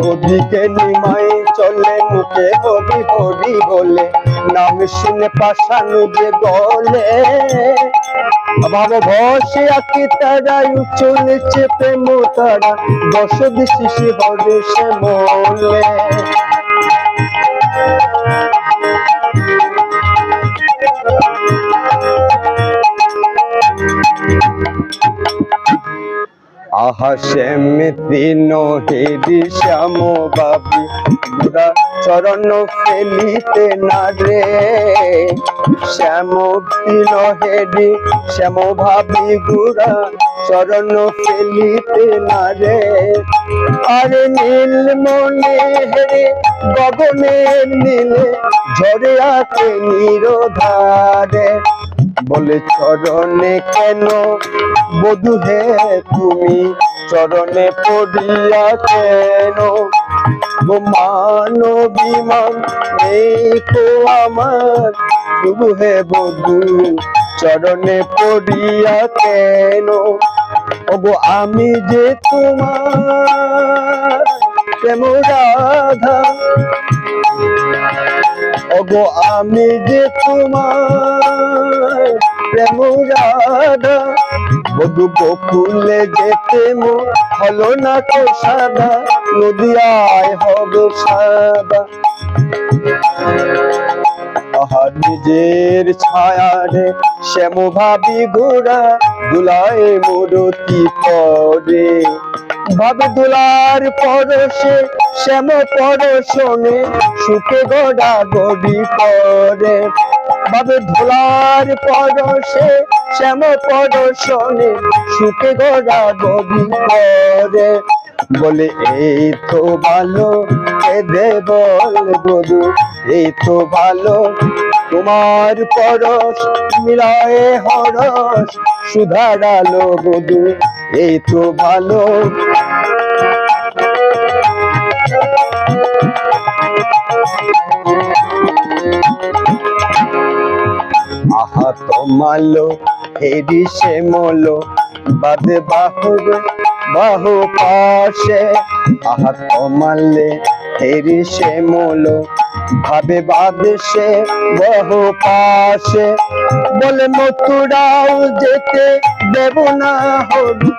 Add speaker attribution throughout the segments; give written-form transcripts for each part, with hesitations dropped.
Speaker 1: ওদিকে নিমাই চলে মুখে হরি হরি বলে নাম শুনে পাশানু যে গলে ভাব ভসে আঁকি তারা উঁচু নিচে প্রেম তারা বসদ শিশি হরে সে মলে আহা শ্যাম তৃণ হেরি শ্যাম বাবি গুড়া চরণ ফেলিতে না রে শ্যাম তৃণ হেরি শ্যাম ভাবি গুড়া চরণ ফেলিতে না রে আরে নীল মনে হেরে গগনের নীলে ঝরে আতে নিরধারে বলে চরণে কেন বধূ হে তুমি চরণে পড়িয়া কেন মানবিমান এই তো আমার তবু হে বধূ চরণে পড়িয়া কেন ওগো আমি যে তোমার প্রেম রাধা ওগো আমি যে তোমার প্রেম রাধা বধূ বকুলে যেতে মন হলো না তো সাদা নদিয়ায় হবে সাদা আহা নিজের ছায়ারে শ্যাম ভাবি ঘোড়া দুলায় মূরতি পরে ভাবে দুলার পরশে শ্যাম পরশনে সুখে গড়া গড়ি করে ভাবে ধুলার পরশে শ্যাম পরশনে সুখে গড়া গড়ি করে বলে এই তো ভালো এদে বল বধূ এই তো ভালো তোমার পরশ মিলায় হরস সুধারালো বধূ এই তো ভালো আহা তোমালো হেরি সে মলো বাদে বাহুবে বাহু পাশে আহা তোমালে হেরি সে মলো ভাবে বাদেশে বহু পাশে বলে মথুরাও যেতে দেব না হরি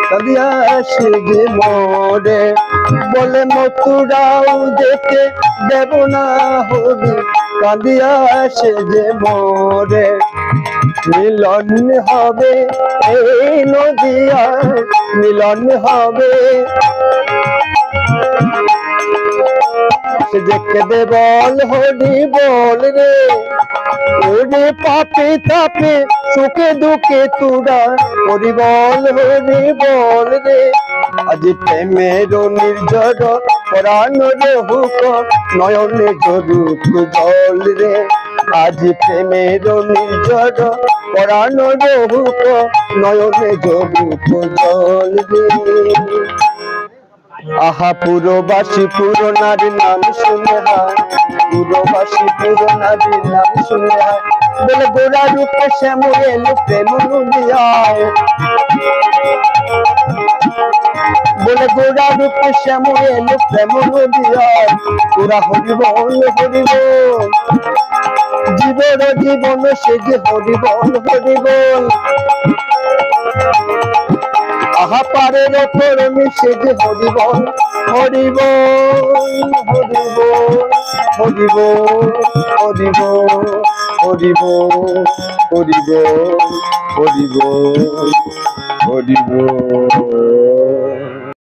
Speaker 1: কাঁদিয়া সে যে মোরে বলে মথুরাও যেতে দেব না হরি কাঁদিয়া সে যে মোরে মিলন হবে এই নদিয়ায় মিলন হবে দেখে দে বল হরি বল রে ওরে পাপে তাপে সুখে দুঃখে তুরা হরি বল রে আজ প্রেমের নির্ঝর পরাণ রে হুক নয়নে ঝরুক জল রে আজ প্রেমের নির্ঝর পরাণ রে হুক নয়নে ঝরুক জল রে আহা পুরবাসী পুরনার নাম শুনে হায় পুরবাসী পুরনার নাম শুনে হায় বলে গোড়া রূপে শ্যাম এলো প্রেম নদিয়ায় বলে গোড়া রূপে শ্যাম এলো প্রেম নদিয়ায় ওরা হরিবল জীবন জীবন সে যে হরিবল আহা পারের ওপর মিশে যে হরিবল হরিবল